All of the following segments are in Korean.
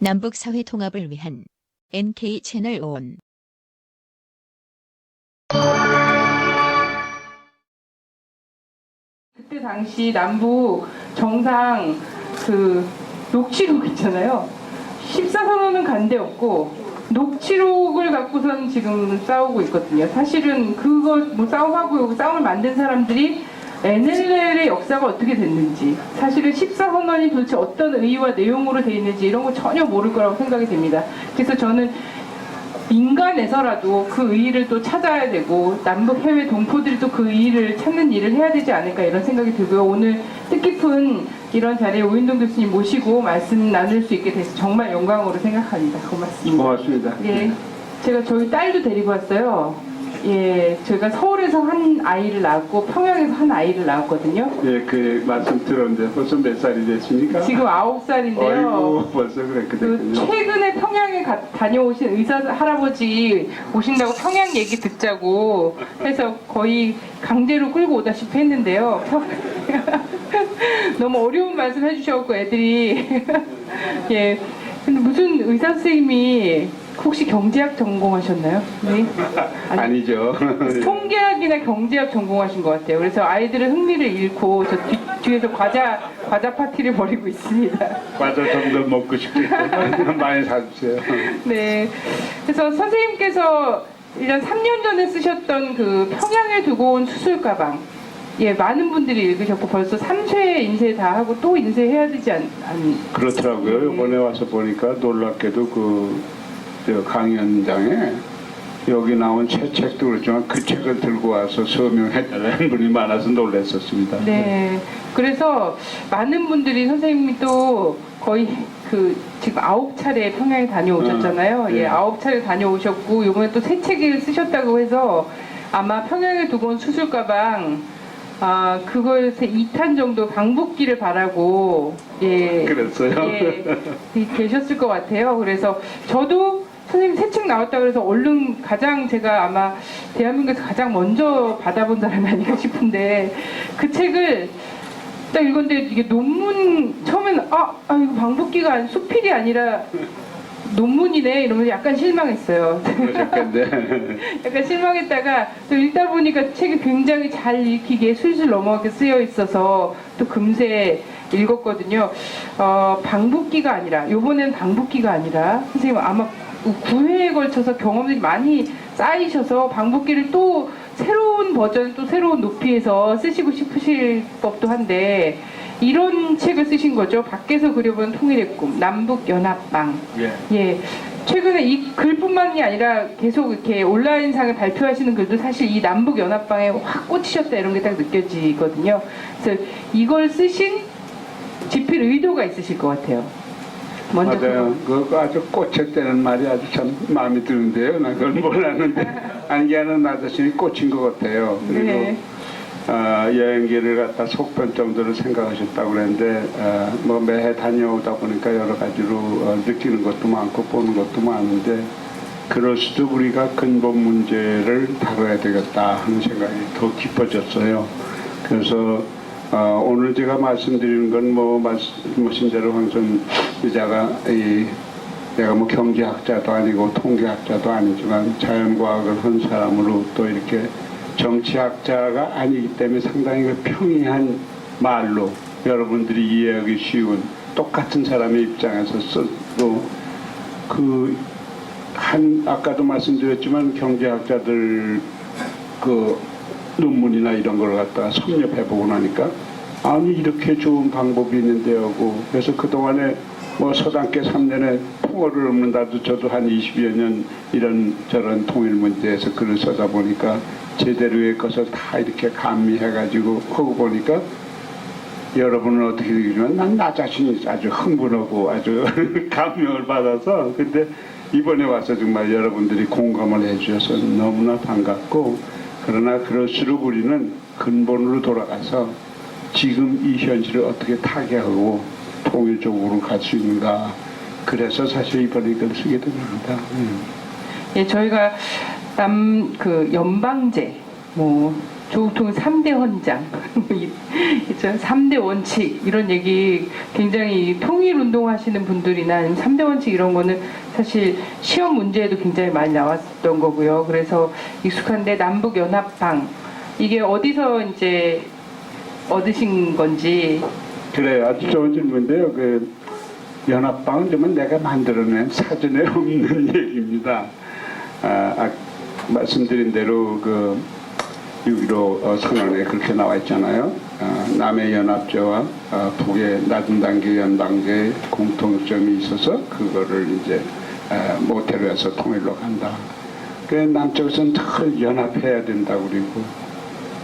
남북 사회 통합을 위한 NK 채널 ON. 그때 당시 남북 정상 그 녹취록 있잖아요. 14선언은 간 데 없고 녹취록을 갖고선 지금 싸우고 있거든요. 사실은 그거 뭐 싸움하고 싸움을 만든 사람들이 NLL의 역사가 어떻게 됐는지, 사실은 14선언이 도대체 어떤 의의와 내용으로 되어 있는지 이런 거 전혀 모를 거라고 생각이 됩니다. 그래서 저는 민간에서라도 그 의의를 또 찾아야 되고 남북 해외 동포들이 또 그 의의를 찾는 일을 해야 되지 않을까 이런 생각이 들고요. 오늘 뜻깊은 이런 자리에 오인동 교수님 모시고 말씀 나눌 수 있게 돼서 정말 영광으로 생각합니다. 고맙습니다. 고맙습니다. 예, 제가 저희 딸도 데리고 왔어요. 예, 저희가 서울에서 한 아이를 낳았고 평양에서 한 아이를 낳았거든요. 예, 그 말씀 들었는데 벌써 몇 살이 됐습니까? 지금 9살인데요. 어이구, 벌써 그렇게 그 됐군요. 최근에 평양에 다녀오신 의사 할아버지 오신다고 평양 얘기 듣자고 해서 거의 강제로 끌고 오다시피 했는데요. 너무 어려운 말씀 해주셔갖고 애들이 예. 근데 무슨 의사 선생님이 혹시 경제학 전공하셨나요? 네. 아니죠. 통계학이나 경제학 전공하신 것 같아요. 그래서 아이들은 흥미를 잃고 저 뒤에서 과자 파티를 벌이고 있습니다. 과자 좀 더 먹고 싶겠어요. 많이 사주세요. 네. 그래서 선생님께서 1년 3년 전에 쓰셨던 그 평양에 두고 온 수술 가방. 예, 많은 분들이 읽으셨고 벌써 3쇄 인쇄 다 하고 또 인쇄해야 되지 않. 그렇더라고요. 이번에 와서 보니까 놀랍게도 저 강연장에 여기 나온 새 책도 그렇지만 그 책을 들고 와서 서명해달라는 분이 많아서 놀랐었습니다. 네. 그래서 많은 분들이 선생님이 또 거의 그 지금 9차례 평양에 다녀오셨잖아요. 네. 예, 9차례 다녀오셨고 이번에 또 새 책을 쓰셨다고 해서 아마 평양에 두고 온 수술 가방 그것에 2탄 정도 방북기를 바라고 예, 그랬어요? 예, 계셨을 것 같아요. 그래서 저도 선생님 새 책 나왔다 그래서 얼른 가장 제가 아마 대한민국에서 가장 먼저 받아본 사람이 아닌가 싶은데 그 책을 딱 읽었는데 이게 논문 처음에는 이거 방북기가 수필이 아니라 논문이네 이러면서 약간 실망했어요. 그러셨겠네. 약간 실망했다가 또 읽다 보니까 책이 굉장히 잘 읽히게 술술 넘어가게 쓰여 있어서 또 금세 읽었거든요. 방북기가 아니라 요번엔 방북기가 아니라 선생님 아마 9회에 걸쳐서 경험들이 많이 쌓이셔서 방북기를 또 새로운 버전 또 새로운 높이에서 쓰시고 싶으실 법도 한데 이런 책을 쓰신 거죠. 밖에서 그려본 통일의 꿈, 남북연합방. 예. 예. 최근에 이 글뿐만이 아니라 계속 이렇게 온라인상에 발표하시는 글도 사실 이 남북연합방에 확 꽂히셨다 이런 게 딱 느껴지거든요. 그래서 이걸 쓰신 집필 의도가 있으실 것 같아요. 먼저 맞아요. 그거 아주 꽂혔다는 말이 아주 참 마음에 드는데요. 나 그걸 몰랐는데 아니야는 나 자신이 꽂힌 것 같아요. 그리고 네. 여행기를 갖다 속편 정도로 생각하셨다고 그랬는데 뭐 매해 다녀오다 보니까 여러 가지로 느끼는 것도 많고 보는 것도 많은데 그럴수록 우리가 근본 문제를 다뤄야 되겠다 하는 생각이 더 깊어졌어요. 그래서 오늘 제가 말씀드리는 건 뭐 말씀하신 대로 황선 기자가 내가 뭐 경제학자도 아니고 통계학자도 아니지만 자연과학을 한 사람으로 또 이렇게 정치학자가 아니기 때문에 상당히 그 평이한 말로 여러분들이 이해하기 쉬운 똑같은 사람의 입장에서 써도 아까도 말씀드렸지만 경제학자들 그 논문이나 이런 걸 갖다가 섭렵해보고 나니까 아니 이렇게 좋은 방법이 있는데 하고 그래서 그동안에 뭐 서당계 3년에 통어를 읊는다도 저도 한 20여 년 이런 저런 통일 문제에서 글을 써다 보니까 제대로의 것을 다 이렇게 감미해가지고 하고 보니까 여러분은 어떻게 느끼지만 난 나 자신이 아주 흥분하고 아주 감명을 받아서 근데 이번에 와서 정말 여러분들이 공감을 해주셔서 너무나 반갑고 그러나 그럴수록 우리는 근본으로 돌아가서 지금 이 현실을 어떻게 타개하고 통일적으로 갈 수 있는가 그래서 사실 이번에 이걸 쓰게 된 겁니다. 예, 저희가 그 연방제, 뭐 조국통일 3대 헌장, 3대 원칙 이런 얘기 굉장히 통일 운동하시는 분들이나 아니면 3대 원칙 이런 거는 사실 시험 문제에도 굉장히 많이 나왔던 거고요. 그래서 익숙한데 남북 연합방 이게 어디서 이제 얻으신 건지. 그래 아주 좋은 질문인데요. 그 연합방은 좀 내가 만들어낸 사전에 없는 얘기입니다. 말씀드린 대로 그 6.15 선언에 그렇게 나와 있잖아요. 남의 연합제와 북의 낮은 단계 연방제의 공통점이 있어서 그거를 이제 모태로 해서 통일로 간다. 그 남쪽에서는 늘 연합해야 된다고 그러고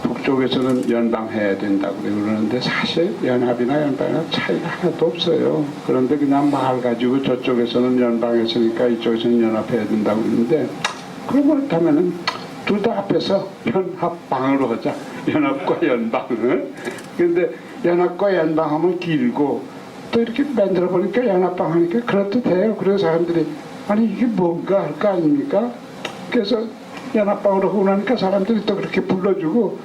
북쪽에서는 연방해야 된다고 그러는데 사실 연합이나 연방이나 차이가 하나도 없어요. 그런데 그냥 말 가지고 저쪽에서는 연방했으니까 이쪽에서는 연합해야 된다고 그러는데 그렇다면은 둘 다 합해서 연합방으로 하자. 연합과 연방을. 근데 연합과 연방하면 길고 또 이렇게 만들어 보니까 연합방 하니까 그렇듯해요. 그래서 사람들이 아니 이게 뭔가 할 거 아닙니까? 그래서 연합방으로 하고 나니까 사람들이 또 그렇게 불러주고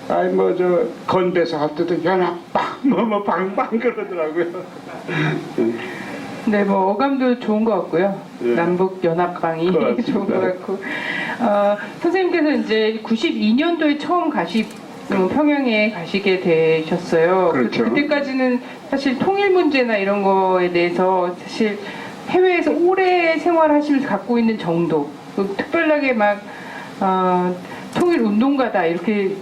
아니 뭐 저 건배사 할 때도 연합방 뭐 방방 그러더라고요. 네, 뭐 어감도 좋은 것 같고요. 예. 남북 연합방이 좋은 것 같고 선생님께서 이제 92년도에 처음 평양에 가시게 되셨어요. 그렇죠. 그때까지는 사실 통일 문제나 이런 거에 대해서 사실 해외에서 오래 생활하시면서 갖고 있는 정도, 특별하게 막 통일 운동가다 이렇게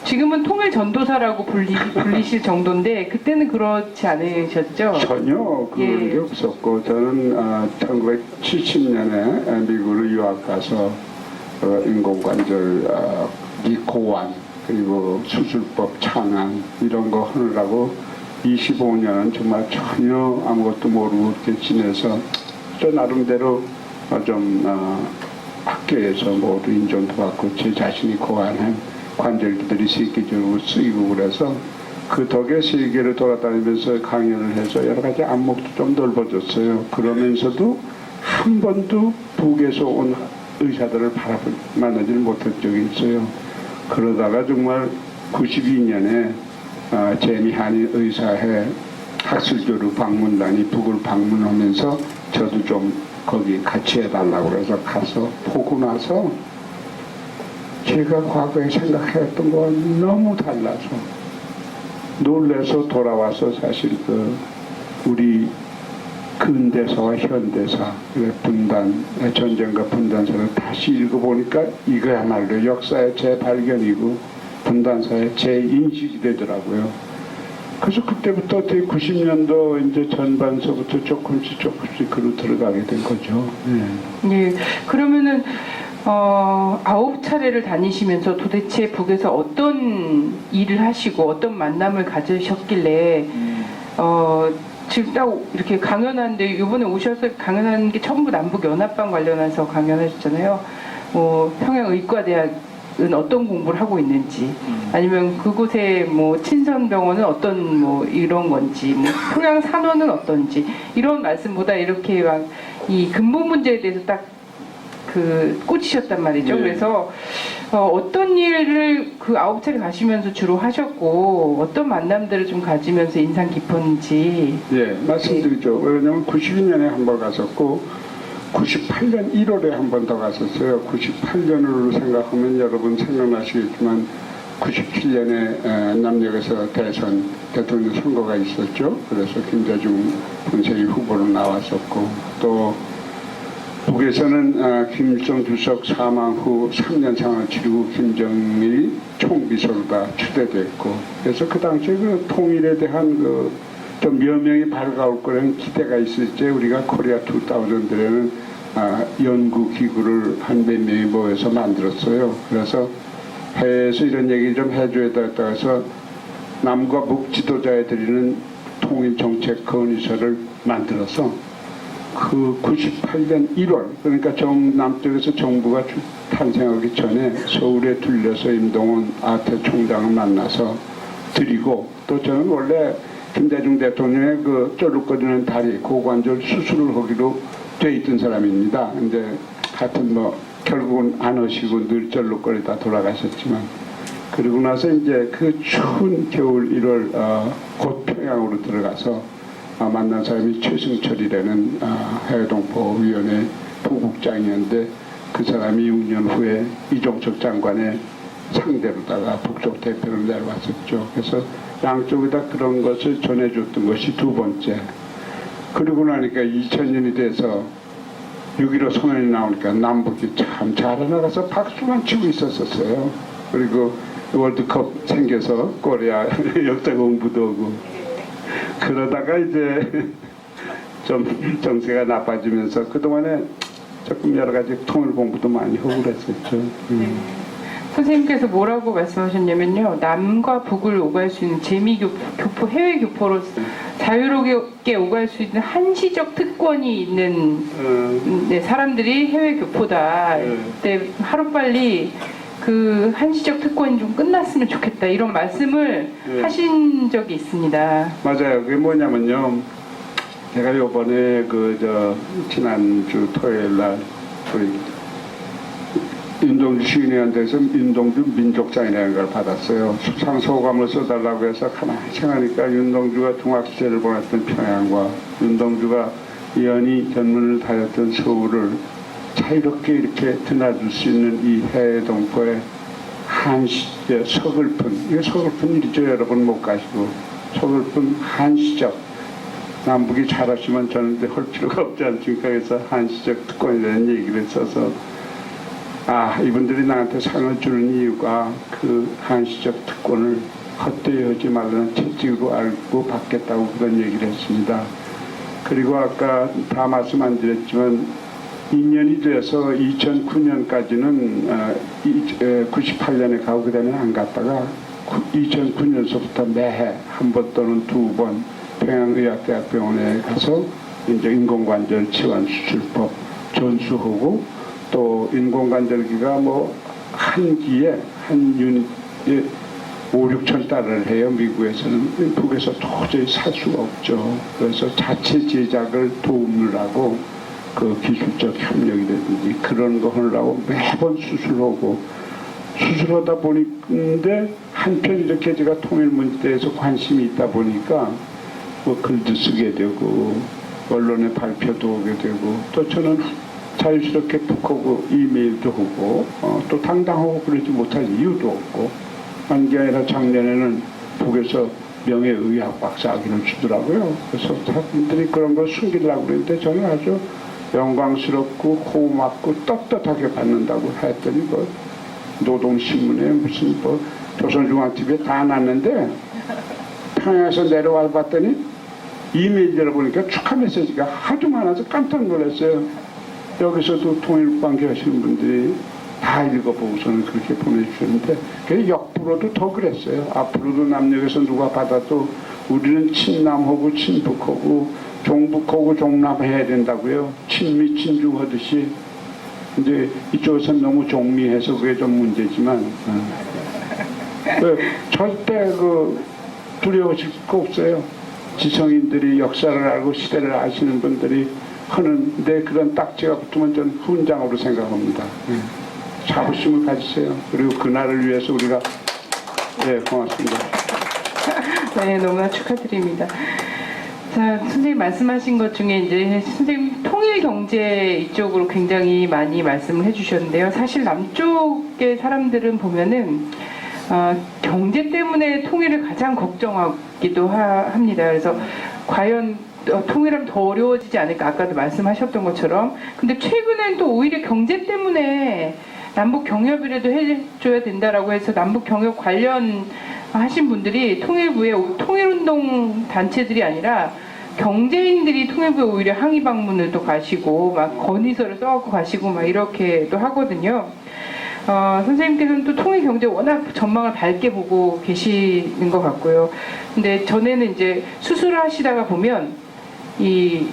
지금은 통일 전도사라고 불리실 정도인데 그때는 그렇지 않으셨죠? 전혀 그런 게 없었고 저는 1970년에 미국으로 유학 가서 인공관절 고안 그리고 수술법 창안 이런 거 하느라고 25년은 정말 전혀 아무것도 모르고 이렇게 지내서 저 나름대로 좀 학교에서 모두 인정도 받고 제 자신이 고안한 관절기들이 세계적으로 쓰이고 그래서 그 덕에 세계를 돌아다니면서 강연을 해서 여러 가지 안목도 좀 넓어졌어요. 그러면서도 한 번도 북에서 온 의사들을 만나지를 못한 적이 있어요. 그러다가 정말 92년에 재미한인 의사회 학술교류 방문단이 북을 방문하면서 저도 좀 거기 같이 해달라고 그래서 가서 보고 나서 제가 과거에 생각했던 거와 너무 달라서 놀래서 돌아와서 사실 우리 근대사와 현대사 분단 전쟁과 분단사를 다시 읽어보니까 이거야말로 역사의 재발견이고 분단사의 재인식이 되더라고요. 그래서 그때부터 90년도 이제 전반서부터 조금씩 그로 들어가게 된 거죠. 예. 그러면은 9차례를 다니시면서 도대체 북에서 어떤 일을 하시고 어떤 만남을 가지셨길래 지금 딱 이렇게 강연하는데 이번에 오셔서 강연하는 게 전부 남북 연합방 관련해서 강연하셨잖아요. 평양의과대학은 어떤 공부를 하고 있는지, 아니면 그곳에 뭐 친선병원은 어떤 뭐 이런 건지, 뭐 평양산원은 어떤지 이런 말씀보다 이렇게 막 이 근본 문제에 대해서 딱 꽂히셨단 말이죠. 네. 그래서 어떤 일을 그 9차례 가시면서 주로 하셨고 어떤 만남들을 좀 가지면서 인상 깊었는지. 예, 말씀드리죠. 왜냐하면 92년에 한 번 갔었고 98년 1월에 한 번 더 갔었어요. 98년으로 생각하면 여러분 생각나시겠지만 97년에 남녘에서 대통령 선거가 있었죠. 그래서 김대중 본색이 후보로 나왔었고 또 북에서는 김일성 주석 사망 후 3년 상을 치르고 김정일이 총비서로 다 추대됐고 그래서 그 당시에 그 통일에 대한 좀 여명이 밝아올 거라는 기대가 있을지 우리가 코리아 2000에는 연구기구를 한 몇 명이 모여서 만들었어요. 그래서 해외에서 이런 얘기 좀 해줘야 되겠다 해서 남과 북 지도자에 드리는 통일정책 건의서를 만들어서 그 98년 1월 그러니까 남쪽에서 정부가 탄생하기 전에 서울에 들려서 임동원 아태 총장을 만나서 드리고 또 저는 원래 김대중 대통령의 쫄룩거리는 다리 고관절 수술을 하기로 돼 있던 사람입니다. 근데 하여튼 결국은 안 하시고 늘 쫄룩거리다 돌아가셨지만 그리고 나서 이제 그 추운 겨울 1월 곧 평양으로 들어가서 만난 사람이 최승철이라는 해외동포위원회 부국장이었는데 그 사람이 6년 후에 이종석 장관의 상대로다가 북쪽 대표를 내려왔었죠. 그래서 양쪽에다 그런 것을 전해줬던 것이 두 번째. 그러고 나니까 2000년이 돼서 6.15 선언이 나오니까 남북이 참 잘해나가서 박수만 치고 있었어요. 그리고 월드컵 생겨서 코리아 역사 공부도 하고 그러다가 이제 좀 정세가 나빠지면서 그동안에 조금 여러 가지 통일 공부도 많이 하고 그랬었죠. 선생님께서 뭐라고 말씀하셨냐면요. 남과 북을 오갈 수 있는 재미교포, 해외교포로 자유롭게 오갈 수 있는 한시적 특권이 있는 사람들이 해외교포다. 그때 하루빨리 그 한시적 특권이 좀 끝났으면 좋겠다. 이런 말씀을 하신 적이 있습니다. 맞아요. 그게 뭐냐면요. 제가 요번에 지난주 토요일 날 우리 윤동주 시인회한테서 윤동주 민족장이라는 걸 받았어요. 수상소감을 써달라고 해서 가만히 생각하니까 윤동주가 중학시절을 보냈던 평양과 윤동주가 연희 견문을 다녔던 서울을 자유롭게 이렇게 드나들 수 있는 이 해외동포의 서글픈, 이게 서글픈 일이죠. 여러분 못 가시고 서글픈 한시적 남북이 잘하시면 저는 할 필요가 없지 않습니까? 그래서 한시적 특권이라는 얘기를 써서 이분들이 나한테 상을 주는 이유가 그 한시적 특권을 헛되이 하지 말라는 채찍으로 알고 받겠다고 그런 얘기를 했습니다. 그리고 아까 다 말씀 안 드렸지만 2년이 돼서 2009년까지는 98년에 가고 그 다음에 안 갔다가 2009년서부터 매해 한 번 또는 두 번 평양의학대학병원에 가서 이제 인공관절 치환 수술법 전수하고 또 인공관절기가 한 기에 한 유닛에 5, 6천 달러를 해요. 미국에서는. 북에서 도저히 살 수가 없죠. 그래서 자체 제작을 도움을 하고 그 기술적 협력이라든지 그런 거 하려고 매번 수술하고 수술하다 보니까 한편 이렇게 제가 통일 문제에서 관심이 있다 보니까 글도 쓰게 되고 언론에 발표도 오게 되고 또 저는 자유스럽게 북하고 이메일도 하고 또 당당하고 그러지 못할 이유도 없고 한 게 아니라 작년에는 북에서 명예의학 박사학위를 주더라고요. 그래서 사람들이 그런 걸 숨기려고 그랬는데 저는 아주 영광스럽고 고맙고 떳떳하게 받는다고 했더니 노동신문에 무슨 조선중앙TV에 다 났는데 평양에서 내려와 봤더니 이메일 열어보니까 축하 메시지가 하도 많아서 깜짝 놀랐어요. 여기서도 통일관계 하시는 분들이 다 읽어보고서는 그렇게 보내주셨는데 그게 역부로도 더 그랬어요. 앞으로도 남녘에서 누가 받아도 우리는 친남하고 친북하고 종북하고 종남해야 된다고요. 친미 친중하듯이. 근데 이쪽에서는 너무 종미해서 그게 좀 문제지만 절대 두려워질 거 없어요. 지성인들이 역사를 알고 시대를 아시는 분들이 하는데 그런 딱지가 붙으면 저는 훈장으로 생각합니다. 자부심을 가지세요. 그리고 그날을 위해서 우리가 고맙습니다. 네, 너무나 축하드립니다. 자, 선생님 말씀하신 것 중에 이제 선생님 통일 경제 이쪽으로 굉장히 많이 말씀을 해주셨는데요. 사실 남쪽의 사람들은 보면은 경제 때문에 통일을 가장 걱정하기도 합니다. 그래서 과연 통일하면 더 어려워지지 않을까 아까도 말씀하셨던 것처럼. 근데 최근엔 또 오히려 경제 때문에 남북 경협이라도 해줘야 된다라고 해서 남북 경협 관련 하신 분들이 통일부에 통일운동 단체들이 아니라 경제인들이 통일부에 오히려 항의 방문을 또 가시고 막 건의서를 써갖고 가시고 막 이렇게도 하거든요. 선생님께서는 또 통일 경제 워낙 전망을 밝게 보고 계시는 것 같고요. 근데 전에는 이제 수술을 하시다가 보면 이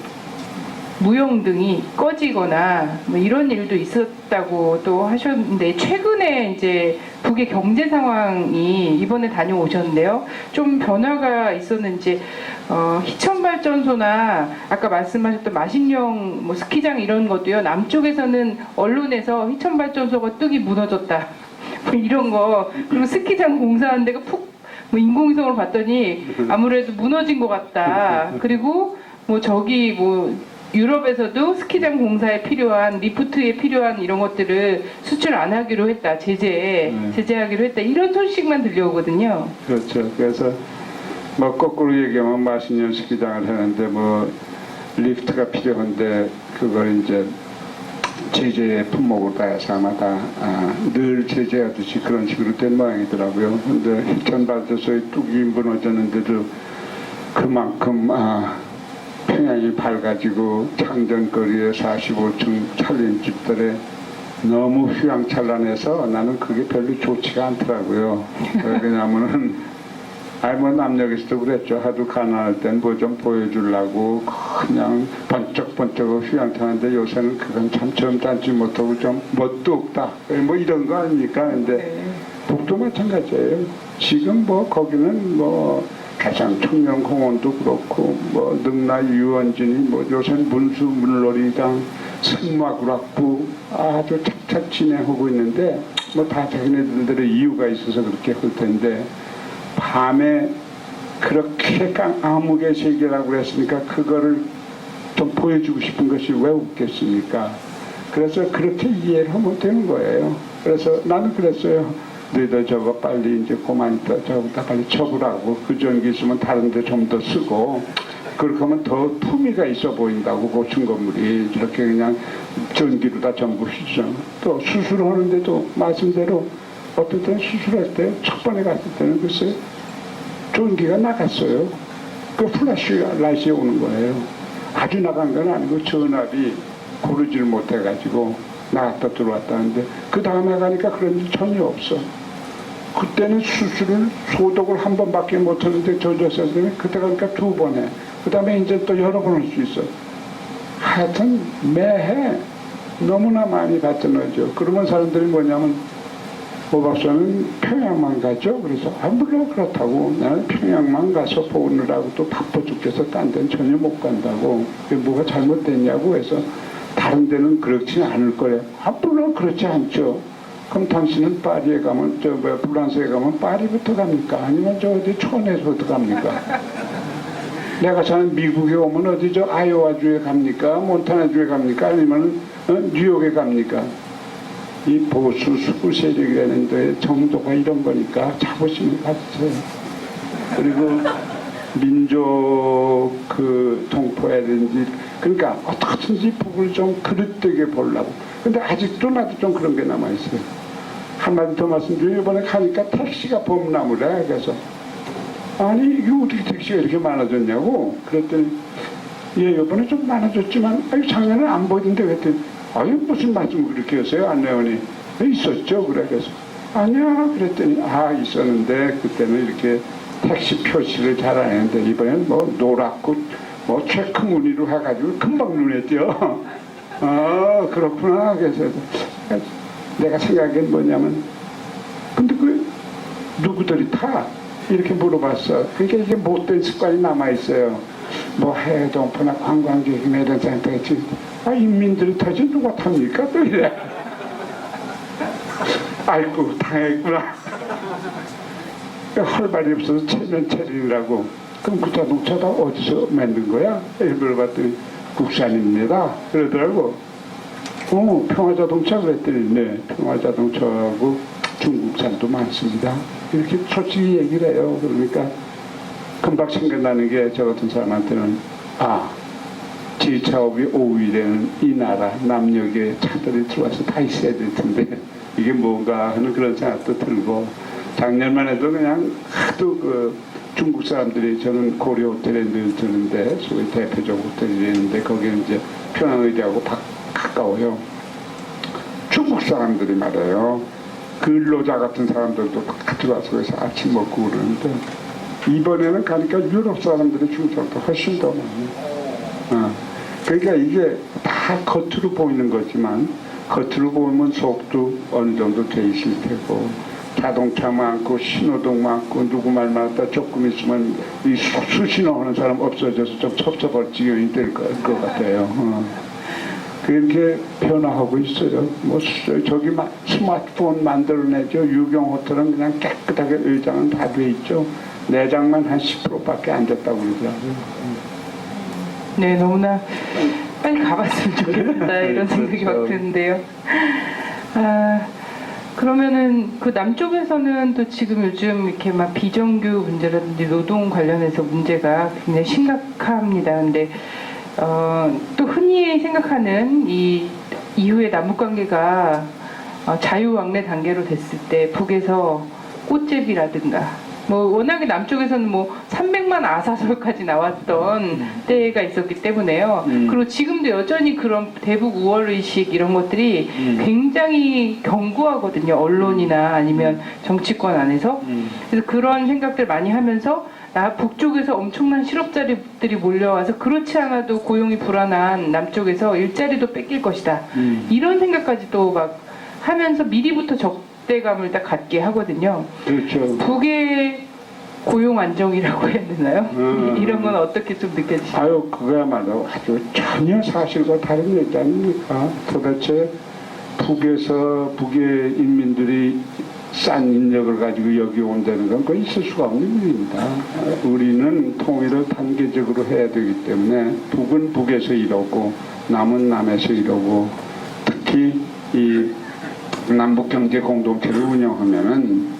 무용등이 꺼지거나 뭐 이런 일도 있었다고 또 하셨는데 최근에 이제 북의 경제 상황이 이번에 다녀오셨는데요. 좀 변화가 있었는지 희천발전소나 아까 말씀하셨던 마신령 스키장 이런 것도요. 남쪽에서는 언론에서 희천발전소가 뚝이 무너졌다. 뭐 이런 거. 그리고 스키장 공사하는 데가 푹 뭐 인공위성으로 봤더니 아무래도 무너진 것 같다. 그리고 뭐 저기 뭐 유럽에서도 스키장 공사에 필요한 리프트에 필요한 이런 것들을 수출 안 하기로 했다. 제재하기로 했다. 이런 소식만 들려오거든요. 그렇죠. 그래서 뭐 거꾸로 얘기하면 마신년 스키장을 하는데 뭐 리프트가 필요한데 그걸 이제 제재의 품목을 따라서 아마 늘 제재하듯이 그런 식으로 된 모양이더라고요. 근데 힐턴발더서의 뚝이 무너졌는데도 그만큼 평양이 밝아지고 창전거리에 45층 살림집들에 너무 휘황찬란해서 나는 그게 별로 좋지가 않더라고요. 왜냐하면은 뭐 남녘에서도 그랬죠. 하도 가난할 땐 뭐 좀 보여주려고 그냥 번쩍번쩍 휘황찬란한데 요새는 그건 참 점잖지 못하고 좀 멋도 없다. 뭐 이런 거 아닙니까? 근데 북도 마찬가지예요. 지금 뭐 거기는 뭐 가장 청년공원도 그렇고 뭐 능라 유원진이 뭐 요새는 문수 물놀이장 승마구락부 아주 착착 진행하고 있는데 뭐 다 자기네들의 이유가 있어서 그렇게 할 텐데 밤에 그렇게 암흑의 세계라고 그랬으니까 그거를 좀 보여주고 싶은 것이 왜 없겠습니까? 그래서 그렇게 이해를 하면 되는 거예요. 그래서 나는 그랬어요. 너희들 저거 빨리 이제 그만 있다 저거다 빨리 처분하고 그 전기 있으면 다른 데 좀 더 쓰고 그렇게 하면 더 품위가 있어 보인다고 고층 건물이 저렇게 그냥 전기로 다 전부 휘죠. 또 수술하는데도 말씀대로 어떨 때는 수술할 때 첫 번에 갔을 때는 글쎄 전기가 나갔어요. 그 플래시 라이트에 오는 거예요. 아주 나간 건 아니고 전압이 고르지를 못해가지고 나갔다 들어왔다 하는데 그 다음에 가니까 그런 일 전혀 없어. 그때는 수술을 소독을 한 번밖에 못하는데 저졌을 때는 그때 가니까 두 번 해. 그 다음에 이제 또 여러 번 할 수 있어. 하여튼 매해 너무나 많이 발전하죠. 그러면 사람들이 뭐냐면 오 박사는 평양만 가죠. 그래서 물론 그렇다고 나는 평양만 가서 보느라고 또 바빠 죽겠어. 딴 데는 전혀 못 간다고. 그게 뭐가 잘못됐냐고 해서 다른 데는 그렇지 않을 거래. 물론 그렇지 않죠. 그럼 당신은 파리에 가면 프랑스에 가면 파리부터 갑니까? 아니면 저 어디 촌에서부터 갑니까? 내가 사는 미국에 오면 어디 저 아이오와주에 갑니까? 몬타나주에 갑니까? 아니면 뉴욕에 갑니까? 이 보수 수구 세력이라는 데의 정도가 이런 거니까 자부심을 가지세요. 그리고 민족 그 동포라든지 그러니까 어떻게든지 북을 좀 그릇되게 보려고. 근데 아직도 나도 좀 그런 게 남아있어요. 한마디 더 말씀드리면 이번에 가니까 택시가 범람을 해. 그래서 아니 이게 어떻게 택시가 이렇게 많아졌냐고. 그랬더니 예 이번에 좀 많아졌지만 아니 작년에 안 보이던데 그랬더니 아유 무슨 말씀을 그렇게 하세요 안내원이. 있었죠. 그래 그래서 아니야 그랬더니 있었는데 그때는 이렇게 택시 표시를 잘 안 했는데 이번에는 뭐 노랗고 뭐 체크 무늬로 해가지고 금방 눈에 띄어. 그렇구나. 그래서 내가 생각엔 뭐냐면 근데 그 누구들이 타? 이렇게 물어봤어. 그러니까 이게 못된 습관이 남아있어요. 뭐 해외동포나 관광객이나 이런 사람들 있지. 인민들이 타지 누가 탑니까? 또 이래. 아이고 당했구나. 헐발이 없어서 체면체리라고. 그럼 그 자동차가 어디서 만든 거야? 일부러 봤더니 국산입니다. 그러더라고. 평화자동차 그랬더니 네 평화자동차하고 중국산도 많습니다. 이렇게 솔직히 얘기를 해요. 그러니까 금방 생각나는 게 저 같은 사람한테는 제 차업이 5위 되는 이 나라 남녘에 차들이 들어와서 다 있어야 될 텐데 이게 뭔가 하는 그런 생각도 들고 작년만 해도 그냥 하도 그 중국 사람들이 저는 고려 호텔에 늘 드는데 소위 대표적 호텔이 있는데 거기는 이제 평양의대하고 가까워요. 중국 사람들이 말해요. 근로자 같은 사람들도 같이 와서 그래서 아침 먹고 그러는데 이번에는 가니까 유럽 사람들이 중국 사람들 훨씬 더 많아요. 그러니까 이게 다 겉으로 보이는 거지만 겉으로 보면 속도 어느 정도 돼 있을 테고 자동차 많고 신호등 많고 누구 말 많다 조금 있으면 이 수신호 하는 사람 없어져서 좀 섭섭할 지경이 될 것 같아요. 그렇게 변화하고 있어요. 뭐 저기 스마트폰 만들어내죠. 유경 호텔은 그냥 깨끗하게 의자는 다 돼 있죠. 내장만 한 10%밖에 안 됐다고 그러더라고요. 네, 너무나 빨리 가봤으면 좋겠다 이런 생각이 막 그렇죠. 드는데요. 아, 그러면은 그 남쪽에서는 또 지금 요즘 이렇게 막 비정규 문제라든지 노동 관련해서 문제가 굉장히 심각합니다. 근데 또 흔히 생각하는 이 이후의 남북 관계가 자유왕래 단계로 됐을 때 북에서 꽃제비라든가 뭐 워낙에 남쪽에서는 뭐 300만 아사설까지 나왔던 때가 있었기 때문에요. 그리고 지금도 여전히 그런 대북 우월 의식 이런 것들이 굉장히 견고하거든요. 언론이나 아니면 정치권 안에서. 그래서 그런 생각들 많이 하면서 북쪽에서 엄청난 실업자들이 몰려와서 그렇지 않아도 고용이 불안한 남쪽에서 일자리도 뺏길 것이다. 이런 생각까지도 막 하면서 미리부터 적대감을 딱 갖게 하거든요. 그렇죠. 북의 고용 안정이라고 해야 되나요? 이런 건 어떻게 좀 느껴지시나요? 아유, 그거야말로 아주 전혀 사실과 다른 얘기 아닙니까? 도대체 북의 인민들이 싼 인력을 가지고 여기 온다는 건 그건 있을 수가 없는 일입니다. 우리는 통일을 단계적으로 해야 되기 때문에 북은 북에서 이러고 남은 남에서 이러고 특히 이 남북경제 공동체를 운영하면은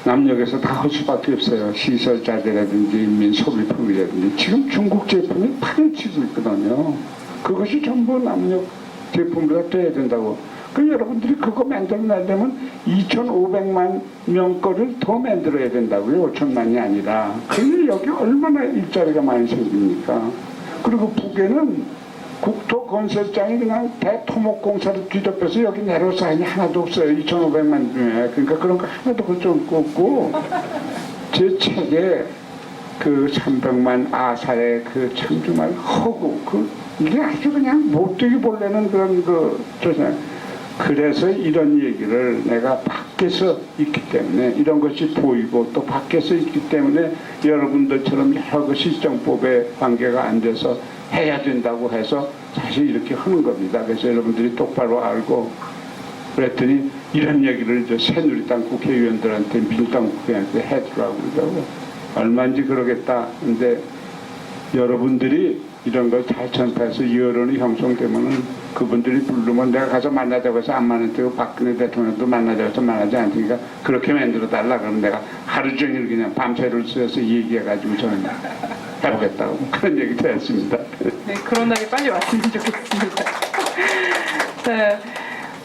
남녘에서 다 할 수밖에 없어요. 시설자재라든지 인민 소비품이라든지 지금 중국 제품이 파헤치고 있거든요. 그것이 전부 남녘 제품으로 돼야 된다고. 그 여러분들이 그거 만들어내려면 2,500만 명 거를 더 만들어야 된다고요. 5천만이 아니라. 그러면 여기 얼마나 일자리가 많이 생깁니까? 그리고 북에는 국토건설장이 그냥 대토목공사를 뒤덮여서 여기 내로사인이 하나도 없어요. 2,500만 중에. 그러니까 그런 거 하나도 그쪽 없고 제 책에 그 300만 아사의 그 참 정말 허구 이게 아주 그냥 못되게 볼래는 그런 그래서 이런 얘기를 내가 밖에서 있기 때문에 이런 것이 보이고 또 밖에서 있기 때문에 여러분들처럼 여러 그 시정법에 관계가 안 돼서 해야 된다고 해서 사실 이렇게 하는 겁니다. 그래서 여러분들이 똑바로 알고 그랬더니 이런 얘기를 새누리당 국회의원들한테 민주당 국회의원한테 해주라고 그러더라고요. 얼마인지 그러겠다. 근데 여러분들이 이런 걸 잘 전파해서 여론이 형성되면은 그분들이 부르면 내가 가서 만나자고 해서 안 만나고 박근혜 대통령도 만나자고 해서 만나지 않으니까 그렇게 만들어 달라 그러면 내가 하루 종일 그냥 밤새를 쓰여서 얘기해가지고 저는 해보겠다고 그런 얘기도 했습니다. 네, 그런 날이 빨리 왔으면 좋겠습니다. 자,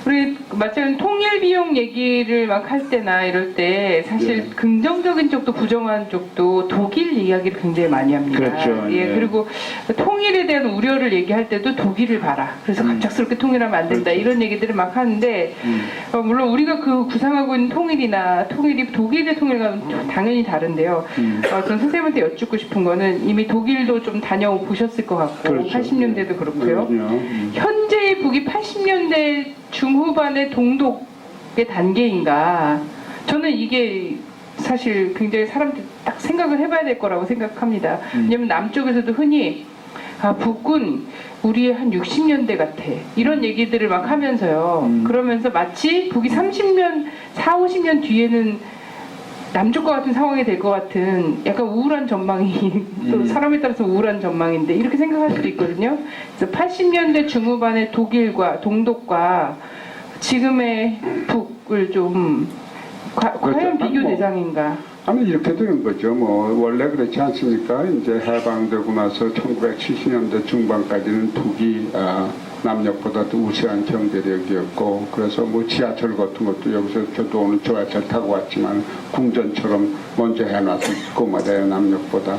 우리 마침 통일 비용 얘기를 막 할 때나 이럴 때 사실 네. 긍정적인 쪽도 부정한 쪽도 독일 이야기를 굉장히 많이 합니다. 그렇죠. 예, 네. 그리고 통일에 대한 우려를 얘기할 때도 독일을 봐라. 그래서 갑작스럽게 통일하면 안 된다. 그렇죠. 이런 얘기들을 막 하는데 물론 우리가 그 구상하고 있는 통일이 독일의 통일과는 당연히 다른데요. 전 선생님한테 여쭙고 싶은 거는 이미 독일도 좀 다녀보셨을 것 같고 그렇죠. 80년대도 그렇고요. 그럼요. 현재의 북이 80년대 중후반의 동독의 단계인가? 저는 이게 사실 굉장히 사람들 딱 생각을 해봐야 될 거라고 생각합니다. 왜냐면 남쪽에서도 흔히 북은 우리의 한 60년대 같아. 이런 얘기들을 막 하면서요. 그러면서 마치 북이 30년, 4, 50년 뒤에는 남쪽과 같은 상황이 될 것 같은 약간 우울한 전망이 또 사람에 따라서 우울한 전망인데 이렇게 생각할 수도 있거든요. 그래서 80년대 중후반의 독일과 동독과 지금의 북을 좀 과연 비교 대상인가? 아니 이렇게 되는 거죠. 뭐 원래 그렇지 않습니까? 이제 해방되고 나서 1970년대 중반까지는 북이 남녘보다도 우세한 경제력이었고 그래서 뭐 지하철 같은 것도 여기서 저도 오늘 지하철 타고 왔지만 궁전처럼 먼저 해놨고 말이에요. 남녘보다.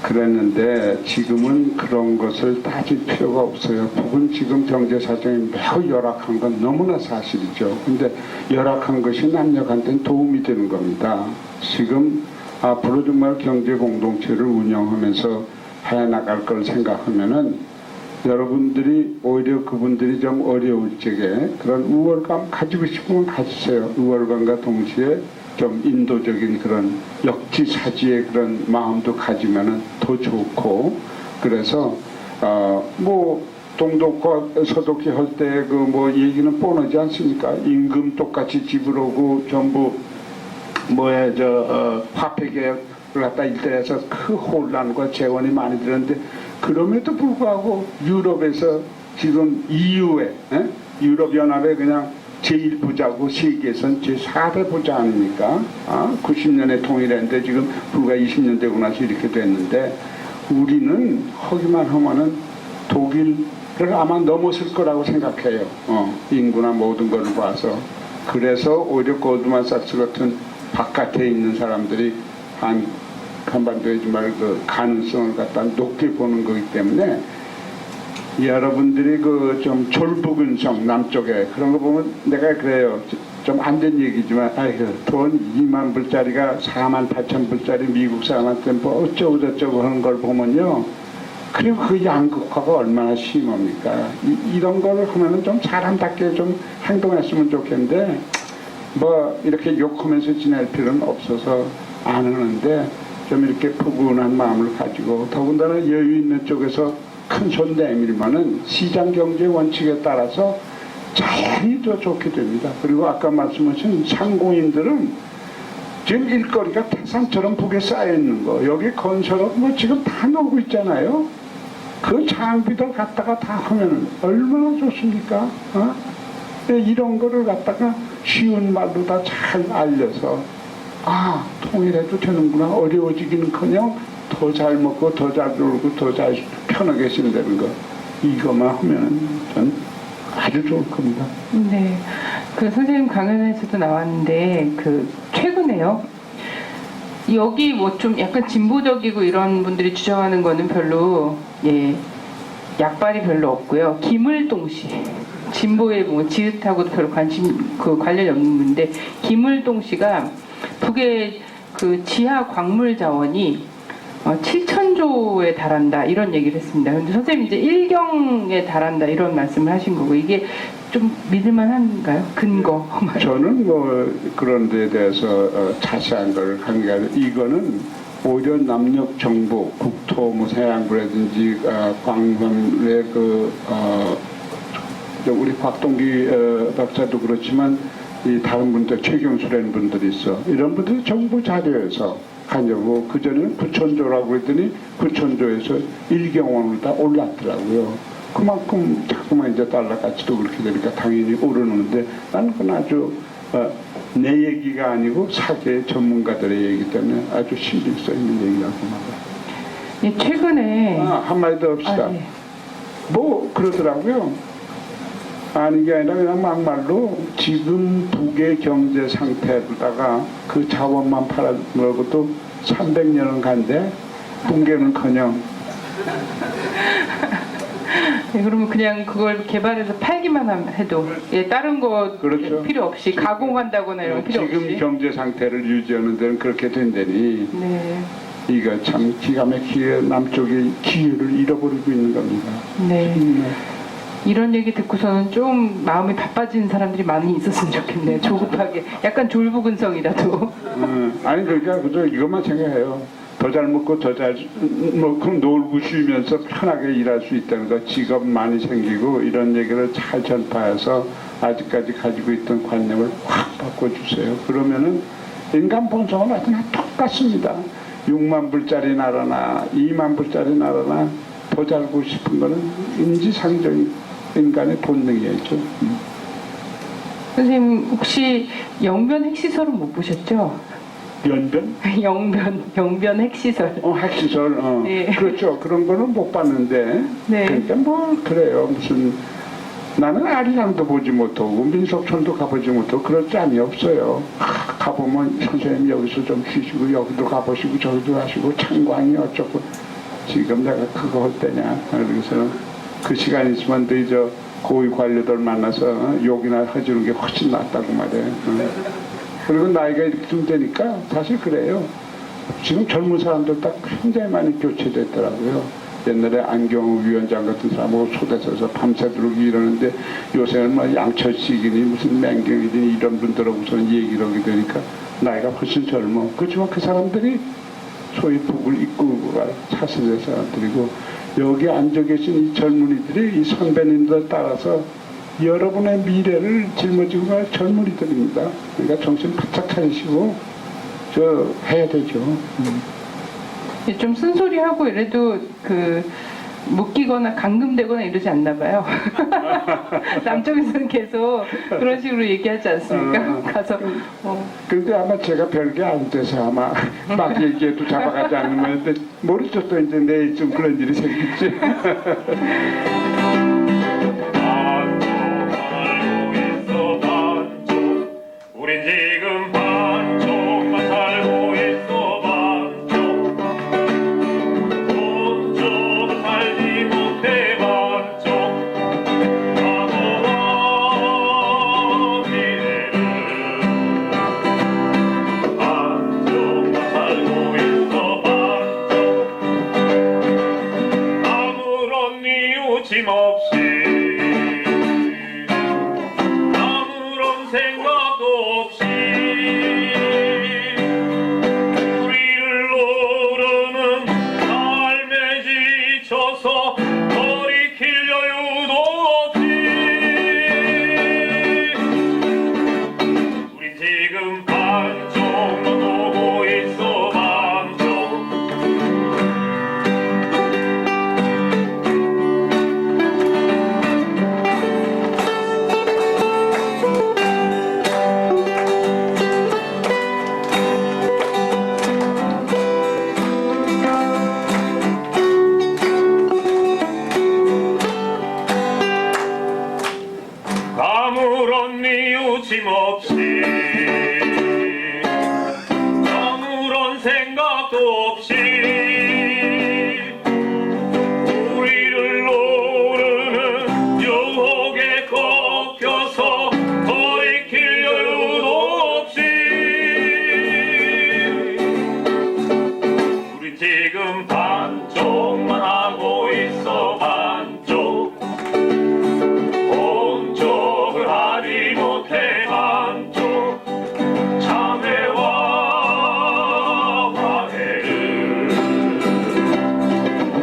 그랬는데 지금은 그런 것을 따질 필요가 없어요. 북은 지금 경제 사정이 매우 열악한 건 너무나 사실이죠. 근데 열악한 것이 남녘한테는 도움이 되는 겁니다. 지금 앞으로 정말 경제 공동체를 운영하면서 해나갈 걸 생각하면은 여러분들이 오히려 그분들이 좀 어려울 적에 그런 우월감 가지고 싶으면 가지세요. 우월감과 동시에 좀 인도적인 그런 역지사지의 그런 마음도 가지면은 더 좋고 그래서 뭐 동독과 서독회 할 때 그 뭐 얘기는 뻔하지 않습니까? 임금 똑같이 지불하고 전부 화폐 개혁을 갖다 일대에서 큰 혼란과 재원이 많이 들었는데 그럼에도 불구하고 유럽에서 지금 EU에 유럽 연합에 그냥 제1부자고 세계에선 제4대 부자 아닙니까? 90년에 통일했는데 지금 불과 20년 되고 나서 이렇게 됐는데 우리는 하기만 하면은 독일을 아마 넘었을 거라고 생각해요. 인구나 모든 걸 봐서. 그래서 오히려 골드만삭스 같은 바깥에 있는 사람들이 한반도에 정말 그 가능성을 갖다 높게 보는 거기 때문에 여러분들이 그 좀 졸부근성 남쪽에 그런 거 보면 내가 그래요. 좀 안 된 얘기지만 돈 2만 불짜리가 4만 8천 불짜리 미국 사람한테 뭐 어쩌고 저쩌고 하는 걸 보면요. 그리고 그 양극화가 얼마나 심합니까? 이런 걸 하면은 좀 사람답게 좀 행동했으면 좋겠는데 뭐 이렇게 욕하면서 지낼 필요는 없어서 안 하는데 좀 이렇게 푸근한 마음을 가지고 더군다나 여유 있는 쪽에서 큰 손 내밀면은 시장 경제 원칙에 따라서 자연히 더 좋게 됩니다. 그리고 아까 말씀하신 상공인들은 지금 일거리가 태산처럼 북에 쌓여 있는 거 여기 건설업 뭐 지금 다 나오고 있잖아요. 그 장비들 갖다가 다 하면은 얼마나 좋습니까? 이런 거를 갖다가 쉬운 말로 다 잘 알려서 통일해도 되는구나. 어려워지기는커녕 더 잘 먹고 더 잘 놀고 더 잘 편하게 지내는 거 이것만 하면 전 아주 좋을 겁니다. 네, 그 선생님 강연에서도 나왔는데 그 최근에요. 여기 뭐 좀 약간 진보적이고 이런 분들이 주장하는 거는 별로 약발이 별로 없고요. 김을동 씨 진보에 뭐 지읒하고도 별로 관련이 없는데 김을동 씨가 북의 그 지하 광물 자원이 7천조에 달한다 이런 얘기를 했습니다. 그런데 선생님 이제 1경에 달한다 이런 말씀을 하신 거고 이게 좀 믿을만한가요? 근거? 저는 뭐 그런 데에 대해서 자세한 걸 한 게 아니라 이거는 오히려 남녘 정부, 국토무해양부라든지 광범의 우리 곽동기 박사도 그렇지만 이 다른 분들 최경수라는 분들이 있어. 이런 분들이 정부 자료에서 하냐고 그전에는 9천조라고 했더니 9천조에서 1경원으로 다 올랐더라고요. 그만큼 자꾸만 이제 달러 가치도 그렇게 되니까 당연히 오르는데 나는 그건 아주 내 얘기가 아니고 사계 전문가들의 얘기이기 때문에 아주 신빙성 있는 얘기라고 말해요. 최근에 한마디 더 합시다. 네. 뭐 그러더라고요. 아닌 게 아니라 그냥 막말로 지금 북의 경제 상태로다가 그 자원만 팔아먹어도 300년은 간대 붕괴는커녕. 그러면 그냥 그걸 개발해서 팔기만 해도 다른 거 그렇죠. 필요 없이 가공한다거나 이런 거 필요 없이 지금 경제 상태를 유지하는 데는 그렇게 된다니 이거 참 기가 막히게 남쪽이 기회를 잃어버리고 있는 겁니다. 네. 이런 얘기 듣고서는 좀 마음이 바빠진 사람들이 많이 있었으면 좋겠네요. 조급하게 약간 졸부근성이라도. 아니 그러니까 그저 이것만 생각해요. 더 잘 먹고 더 잘 먹고 놀고 쉬면서 편하게 일할 수 있다는 거 직업 많이 생기고 이런 얘기를 잘 전파해서 아직까지 가지고 있던 관념을 확 바꿔주세요. 그러면은 인간 본성은 하여튼 똑같습니다. 6만 불짜리 나라나 2만 불짜리 나라나 더 살고 싶은 거는 인지상정 인간의 본능이었죠. 선생님 혹시 영변 핵시설은 못 보셨죠? 연변? 영변 핵시설. 핵시설. 네. 그렇죠. 그런 거는 못 봤는데. 네. 그러니까 뭐 그래요. 무슨 나는 아리랑도 보지 못하고 민속촌도 가보지 못하고 그럴 짬이 없어요. 가보면 선생님 여기서 좀 쉬시고 여기도 가보시고 저기도 하시고 창광이 어쩌고 지금 내가 그거 할 때냐. 그래서 그 시간 있으면 너희 저 고위 관료들 만나서 욕이나 해주는 게 훨씬 낫다고 말해요. 그리고 나이가 이렇게 좀 되니까 사실 그래요. 지금 젊은 사람들 딱 굉장히 많이 교체됐더라고요. 옛날에 안경호 위원장 같은 사람하고 초대해서 밤새도록 이러는데 요새는 뭐 양철식이니 무슨 맹경이니 이런 분들하고서는 얘기를 하게 되니까 나이가 훨씬 젊어. 그렇지만 그 사람들이 소위 북을 이끌고 갈 차세대 사람들이고 여기 앉아 계신 이 젊은이들이 이 선배님들 따라서 여러분의 미래를 짊어지고 갈 젊은이들입니다. 그러니까 정신 바짝 차리시고 저 해야 되죠. 좀 쓴소리하고 이래도 묶이거나 감금되거나 이러지 않나 봐요. 남쪽에서는 계속 그런 식으로 얘기하지 않습니까? 가서 근데 아마 제가 별게 안 돼서 아마 막 얘기해도 잡아가지 않으면 근데 모르죠. 또 이제 내일쯤 그런 일이 생기지. 우린 지금 반쪽만 살고 있어 반쪽 본쪽은 살지 못해 반쪽 과거와 미래를 반쪽만 살고 있어 반쪽 아무런 이유짐 없이 아무런 생각도 없이 우리를 노르는 삶에 지쳐서 돌이킬 여유도 없이 우린 지금 반쪽만 보고 있어 반쪽 아무런 이유짐 없이 아무런 생각도 없이 우리를 노르는 유혹에 꺾여서 돌이킬 여유도 없이 우린 지금 반쪽만 하고 있어 반쪽 본쪽을 하지 못해 반쪽 참회와 화해를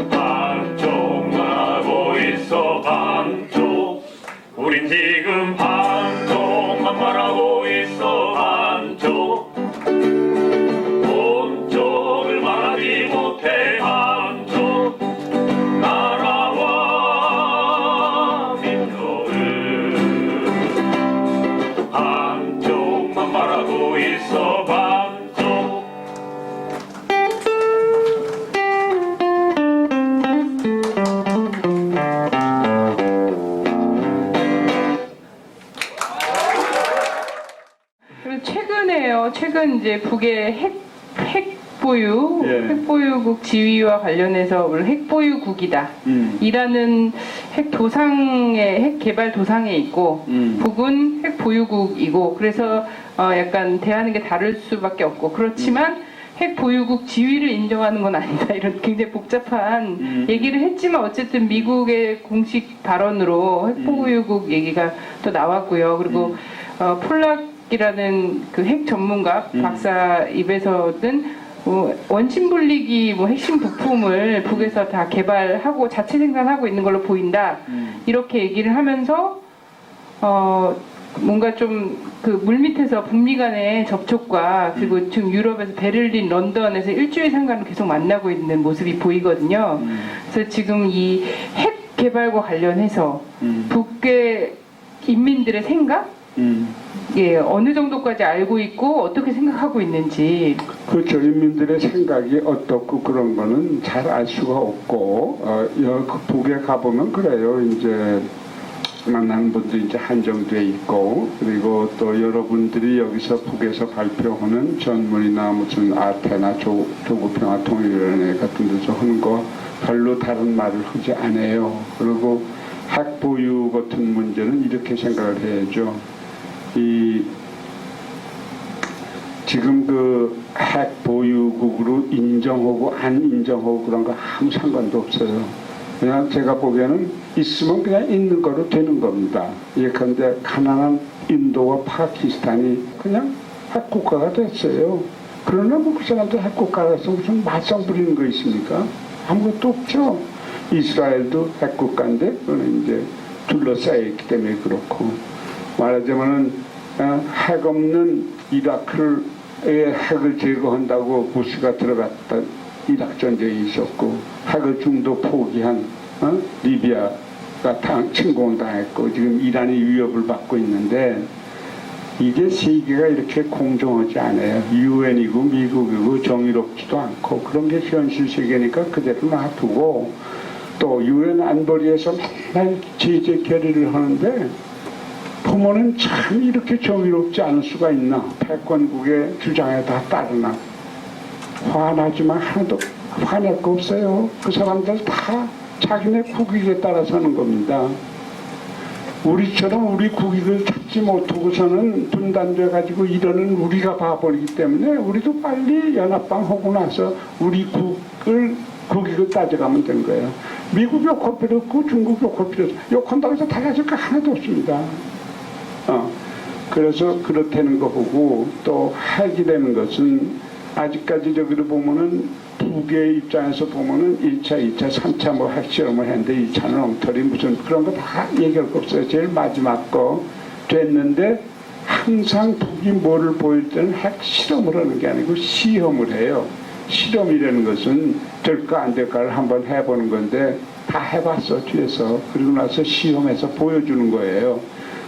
반쪽만 하고 있어 반쪽 우린 지금 반쪽만 말하고 있어 반쪽 본쪽을 말하지 못해 반쪽 나라와 민족을 반쪽만 말하고 있어 반쪽 그리고 최근에요. 최근 이제 북의 핵보유, 예. 핵보유국 지위와 관련해서 오늘 핵보유국이다. 이라는 핵 개발 도상에 있고, 북은 핵보유국이고, 그래서 약간 대하는 게 다를 수밖에 없고, 그렇지만 핵보유국 지위를 인정하는 건 아니다. 이런 굉장히 복잡한 얘기를 했지만 어쨌든 미국의 공식 발언으로 핵보유국 얘기가 또 나왔고요. 그리고 폴락이라는 그 핵 전문가 박사 입에서는 원심 분리기 핵심 부품을 북에서 다 개발하고 자체 생산하고 있는 걸로 보인다. 이렇게 얘기를 하면서 뭔가 좀 그 물밑에서 북미 간의 접촉과 그리고 지금 유럽에서 베를린, 런던에서 일주일 상간으로 계속 만나고 있는 모습이 보이거든요. 그래서 지금 이 핵 개발과 관련해서 북의 인민들의 생각, 예, 어느 정도까지 알고 있고 어떻게 생각하고 있는지. 그 교인민들의 생각이 어떻고 그런 거는 잘 알 수가 없고 그 북에 가보면 그래요. 이제 만나는 분들이 이제 한정돼 있고 그리고 또 여러분들이 여기서 북에서 발표하는 전문이나 무슨 아테나 조국평화통일위원회 같은 데서 하는 거 별로 다른 말을 하지 않아요. 그리고 핵 보유 같은 문제는 이렇게 생각을 해야죠. 지금 그 핵 보유국으로 인정하고 안 인정하고 그런 거 아무 상관도 없어요. 그냥 제가 보기에는 있으면 그냥 있는 거로 되는 겁니다. 예컨대 가난한 인도와 파키스탄이 그냥 핵국가가 됐어요. 그러나 뭐 그 사람들 핵국가라서 무슨 맞상 부리는 거 있습니까? 아무것도 없죠. 이스라엘도 핵국가인데 그거는 이제 둘러싸여 있기 때문에 그렇고 말하자면은 핵 없는 이라크의 핵을 제거한다고 부시가 들어갔다 이라크 전쟁이 있었고 핵을 중도 포기한 리비아가 침공당했고 지금 이란이 위협을 받고 있는데 이게 세계가 이렇게 공정하지 않아요. 유엔이고 미국이고 정의롭지도 않고 그런 게 현실 세계니까 그대로 놔두고 또 유엔 안보리에서 맨날 제재 결의를 하는데 부모는 참 이렇게 정의롭지 않을 수가 있나. 패권국의 주장에 다 따르나. 화나지만 하나도 화낼 거 없어요. 그 사람들 다 자기네 국익에 따라 사는 겁니다. 우리처럼 우리 국익을 찾지 못하고서는 분단돼 가지고 이러는 우리가 봐버리기 때문에 우리도 빨리 연합방 하고 나서 우리 국익을 따져가면 되는 거예요. 미국 욕할 필요 없고 중국 욕할 필요 없고 욕한다고 해서 달라질 거 하나도 없습니다. 그래서 그렇다는 거 보고 또 핵이라는 것은 아직까지 저기를 보면은 북의 입장에서 보면은 1차, 2차, 3차 뭐 핵실험을 했는데 2차는 엉터리 무슨 그런 거 다 얘기할 거 없어요. 제일 마지막 거 됐는데 항상 북이 뭐를 보일 때는 핵실험을 하는 게 아니고 시험을 해요. 실험이라는 것은 될까 안 될까를 한번 해보는 건데 다 해봤어 뒤에서. 그리고 나서 시험해서 보여주는 거예요.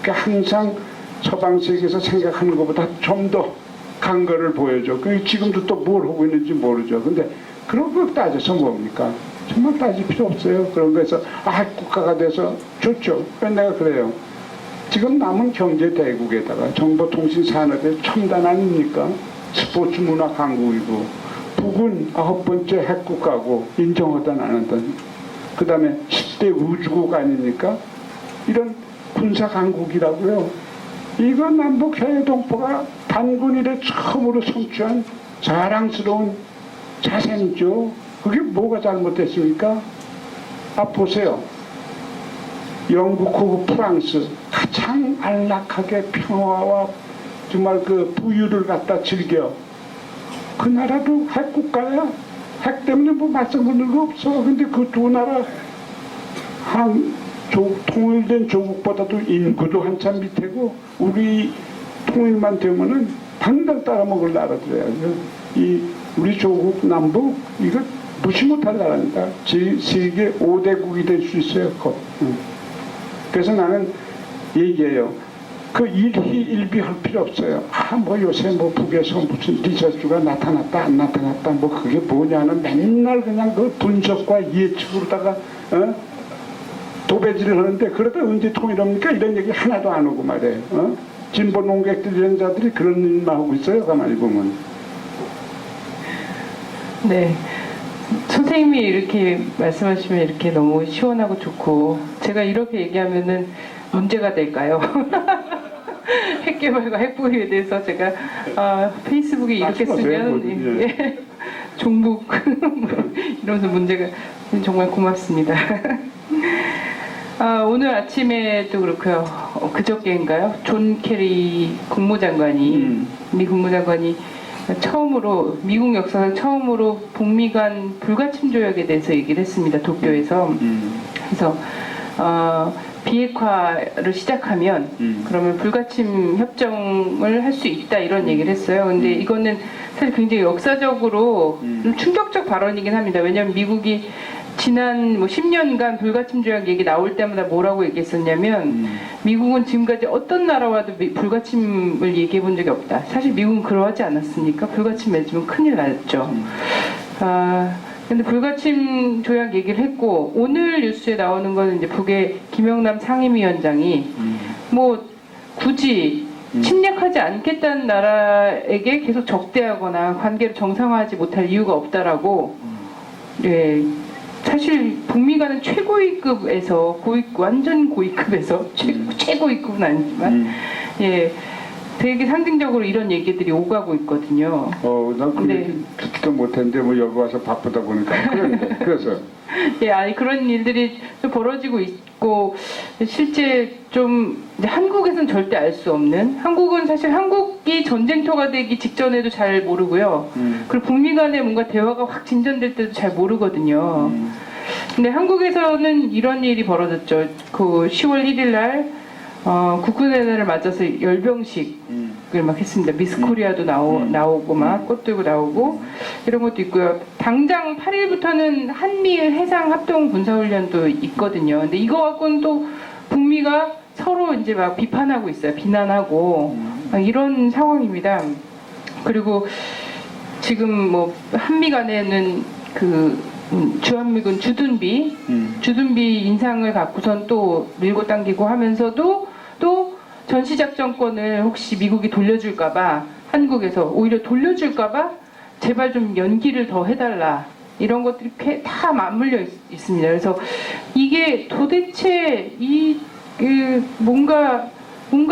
그러니까 항상 서방 세계에서 생각하는 것보다 좀 더 간 거를 보여줘. 지금도 또 뭘 하고 있는지 모르죠. 근데 그런 거 따져서 뭡니까? 정말 따질 필요 없어요. 그런 거에서 국가가 돼서 좋죠. 내가 그래요. 지금 남은 경제 대국에다가 정보통신 산업의 첨단 아닙니까? 스포츠 문화 강국이고 북은 9번째 핵국가고 인정하든 안 하든 그 다음에 10대 우주국 아닙니까? 이런 군사 강국이라고요. 이거 남북 해외동포가 단군 이래 처음으로 성취한 자랑스러운 자생이죠. 그게 뭐가 잘못됐습니까? 보세요. 영국하고 프랑스 가장 안락하게 평화와 정말 그 부유를 갖다 즐겨. 그 나라도 핵국가야. 핵 때문에 뭐 맞서 보는 거 없어. 근데 그 두 나라 통일된 조국보다도 인구도 한참 밑이고 우리 통일만 되면은 당장 따라먹을 나라들이야. 우리 조국 남북 이거 무시 못할 나라입니다. 세계 5대국이 될 수 있어요. 그래서 나는 얘기해요. 그 일희일비할 필요 없어요. 뭐 요새 뭐 북에서 무슨 리서치가 나타났다 안 나타났다 뭐 그게 뭐냐는 맨날 그냥 그 분석과 예측으로다가 도배질을 하는데 그러다 언제 통일합니까? 이런 얘기 하나도 안 오고 말이에요. 진보 농객들 이런 자들이 그런 일만 하고 있어요. 가만히 보면. 네. 선생님이 이렇게 말씀하시면 이렇게 너무 시원하고 좋고 제가 이렇게 얘기하면은 문제가 될까요? 핵개발과 핵보유에 대해서 제가 페이스북에 이렇게 쓰면 예, 종북 이러면서 문제가 정말 고맙습니다. 오늘 아침에도 그렇고요. 그저께인가요? 존 케리 국무장관이 미 국무장관이 처음으로 미국 역사상 처음으로 북미 간 불가침 조약에 대해서 얘기를 했습니다. 도쿄에서. 그래서 비핵화를 시작하면 그러면 불가침 협정을 할 수 있다 이런 얘기를 했어요. 근데 이거는 사실 굉장히 역사적으로 좀 충격적 발언이긴 합니다. 왜냐하면 미국이 지난 10년간 불가침 조약 얘기 나올 때마다 뭐라고 얘기했었냐면 미국은 지금까지 어떤 나라와도 불가침을 얘기해 본 적이 없다. 사실 미국은 그러하지 않았습니까? 불가침 맺으면 큰일 났죠. 근데 불가침 조약 얘기를 했고 오늘 뉴스에 나오는 거는 이제 북의 김영남 상임위원장이 뭐 굳이 침략하지 않겠다는 나라에게 계속 적대하거나 관계를 정상화하지 못할 이유가 없다라고 예. 사실 북미 간은 최고위급에서 완전 고위급에서 최고위급은 아니지만 예 되게 상징적으로 이런 얘기들이 오가고 있거든요. 난 그 얘기 듣지도 못했는데 뭐 여기 와서 바쁘다 보니까 그래서 예 아니 그런 일들이 좀 벌어지고 있고 실제 좀 이제 한국에서는 절대 알 수 없는 한국은 사실 한국이 전쟁터가 되기 직전에도 잘 모르고요. 그리고 북미 간에 뭔가 대화가 확 진전될 때도 잘 모르거든요. 근데 한국에서는 이런 일이 벌어졌죠. 그 10월 1일 날 국군의 날을 맞아서 열병식을 막 했습니다. 미스 코리아도 나오고 막 꽃 들고 나오고 이런 것도 있고요. 당장 8일부터는 한미일 해상 합동 군사훈련도 있거든요. 근데 이거 갖고는 또 북미가 서로 이제 막 비판하고 있어요. 비난하고 막 이런 상황입니다. 그리고 지금 뭐 한미 간에는 그 주한미군 주둔비 인상을 갖고선 또 밀고 당기고 하면서도 또 전시작전권을 혹시 미국이 돌려줄까봐 한국에서 오히려 돌려줄까봐 제발 좀 연기를 더 해달라 이런 것들이 다 맞물려 있습니다. 그래서 이게 도대체 뭔가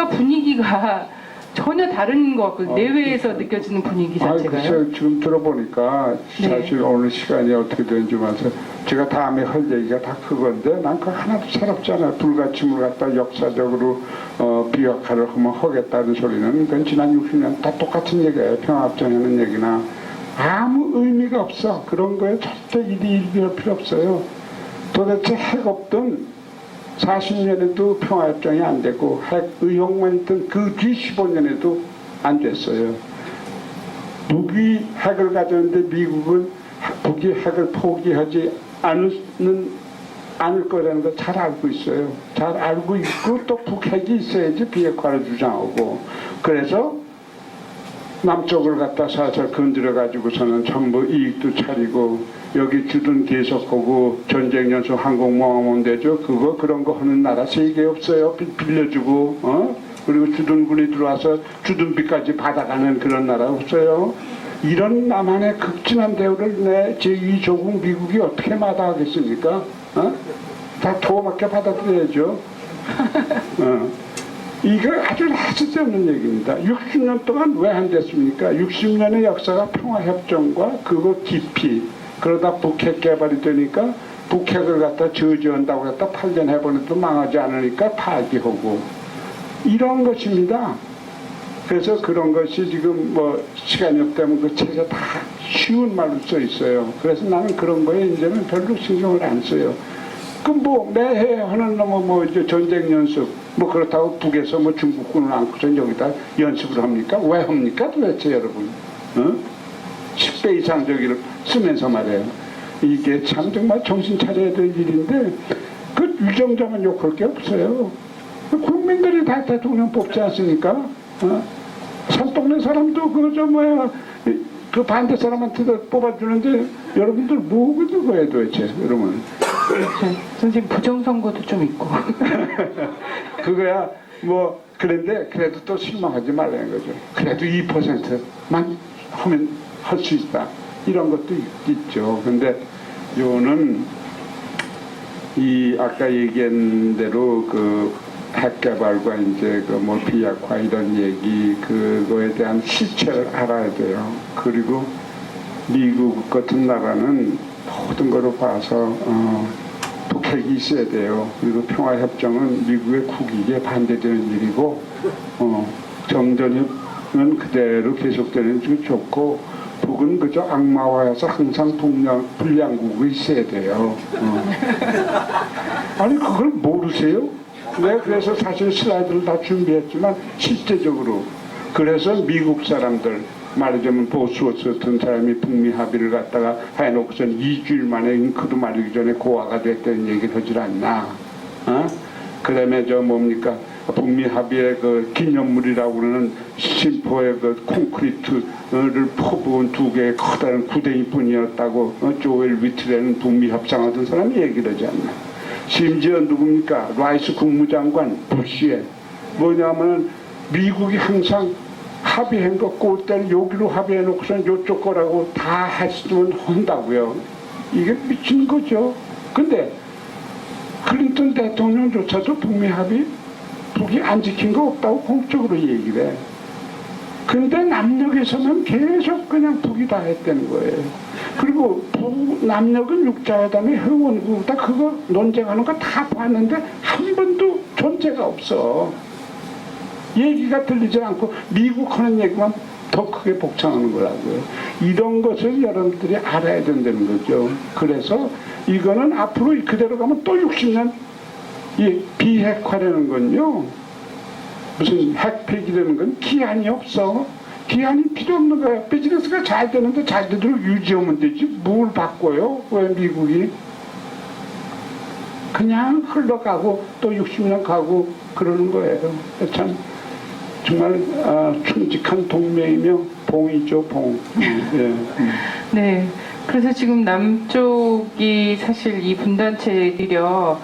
분위기가 전혀 다른 것 같고 내외에서 느껴지는 분위기 자체가요. 글쎄요, 지금 들어보니까 사실 네. 오늘 시간이 어떻게 되는지 봐서 제가 다음에 할 얘기가 다 그건데 난 그거 하나도 새롭잖아요. 불가침을 갖다 역사적으로 비역화를 하면 하겠다는 소리는 그건 지난 60년 다 똑같은 얘기예요. 평화협정하는 얘기나 아무 의미가 없어. 그런 거에 절대 일비할 필요 없어요. 도대체 핵 없던 40년에도 평화협정이 안 되고 핵 의혹만 있던 그 뒤 15년에도 안 됐어요. 북이 핵을 가졌는데 미국은 북이 핵을 포기하지 않을 거라는 거 잘 알고 있어요. 잘 알고 있고 또 북핵이 있어야지 비핵화를 주장하고 그래서 남쪽을 갖다 살살 건드려 가지고서는 전부 이익도 차리고 여기 주둔 계속하고 전쟁 연수 항공모함은 되죠. 그런 거 하는 나라 세계에 없어요. 빌려주고 그리고 주둔군이 들어와서 주둔비까지 받아가는 그런 나라 없어요. 이런 남한의 극진한 대우를 제2조국 미국이 어떻게 마다하겠습니까? 다 도움밖에 받아들여야죠. 이거 아주 쓸데없는 얘기입니다. 60년 동안 왜 안 됐습니까? 60년의 역사가 평화협정과 그거 깊이 그러다 북핵 개발이 되니까 북핵을 갖다 저지한다고 갖다 8년 해보는데도 망하지 않으니까 파기하고 이런 것입니다. 그래서 그런 것이 지금 뭐 시간이 없다면 그 책에 다 쉬운 말로 써 있어요. 그래서 나는 그런 거에 이제는 별로 신경을 안 써요. 그럼 뭐 매해 하는 놈은 뭐 이제 전쟁 연습 뭐 그렇다고 북에서 뭐 중국군을 안고서 여기다 연습을 합니까? 왜 합니까 도대체 여러분? 10배 이상 저기를 쓰면서 말해요. 이게 참 정말 정신 차려야 될 일인데 그 유정자만 욕할 게 없어요. 국민들이 다 대통령 뽑지 않습니까? 산동네 사람도 그 반대 사람한테 뽑아주는데 여러분들 뭐고 그거예요 도대체 여러분? 선생님 부정선거도 좀 있고 그거야 뭐 그런데 그래도 또 실망하지 말라는 거죠. 그래도 2%만 하면 할 수 있다 이런 것도 있죠. 근데 요는 이 아까 얘기한 대로 그 핵 개발과 이제 그 뭐 비약화 이런 얘기 그거에 대한 실체를 알아야 돼요. 그리고 미국 같은 나라는 모든 거로 봐서 북핵이 있어야 돼요. 그리고 평화협정은 미국의 국익에 반대되는 일이고 정전은 그대로 계속되는 게 좋고 북은 그저 악마화해서 항상 불량국이 있어야 돼요. 아니 그걸 모르세요? 네, 그래서 사실 슬라이드를 다 준비했지만 실제적으로 그래서 미국 사람들 말하자면 보스워스 같은 사람이 북미 합의를 갖다가 해놓고선 2주일 만에 그도 말하기 전에 고화가 됐다는 얘기를 하질 않나. 그 다음에 저 뭡니까 북미 합의의 그 기념물이라고 그러는 심포의 그 콘크리트를 퍼부은 두 개의 커다란 구덩이 뿐이었다고 조엘 위트라는 북미 협상하던 사람이 얘기를 하지 않나. 심지어 누굽니까 라이스 국무장관 부시에 뭐냐면 미국이 항상 합의한 거 꼴대를 여기로 합의해놓고선 이쪽 거라고 다 했으면 한다고요. 이게 미친 거죠. 근데 클린턴 대통령조차도 북미 합의 북이 안 지킨 거 없다고 공적으로 얘기를 해. 근데 남녘에서는 계속 그냥 북이 다 했다는 거예요. 그리고 남녘은 육자회담의 회원국이다 그거 논쟁하는 거 다 봤는데 한 번도 존재가 없어. 얘기가 들리지 않고 미국 하는 얘기만 더 크게 복창하는 거라고요. 이런 것을 여러분들이 알아야 된다는 거죠. 그래서 이거는 앞으로 그대로 가면 또 60년 이 비핵화라는 건요. 무슨 핵폐기라는 건 기한이 없어. 기한이 필요 없는 거야. 비즈니스가 잘 되는데 잘 되도록 유지하면 되지. 뭘 바꿔요? 왜 미국이? 그냥 흘러가고 또 60년 가고 그러는 거예요. 참 정말 충직한 동맹이며 봉이죠, 봉. 예. 네. 그래서 지금 남쪽이 사실 이 분단체들이요,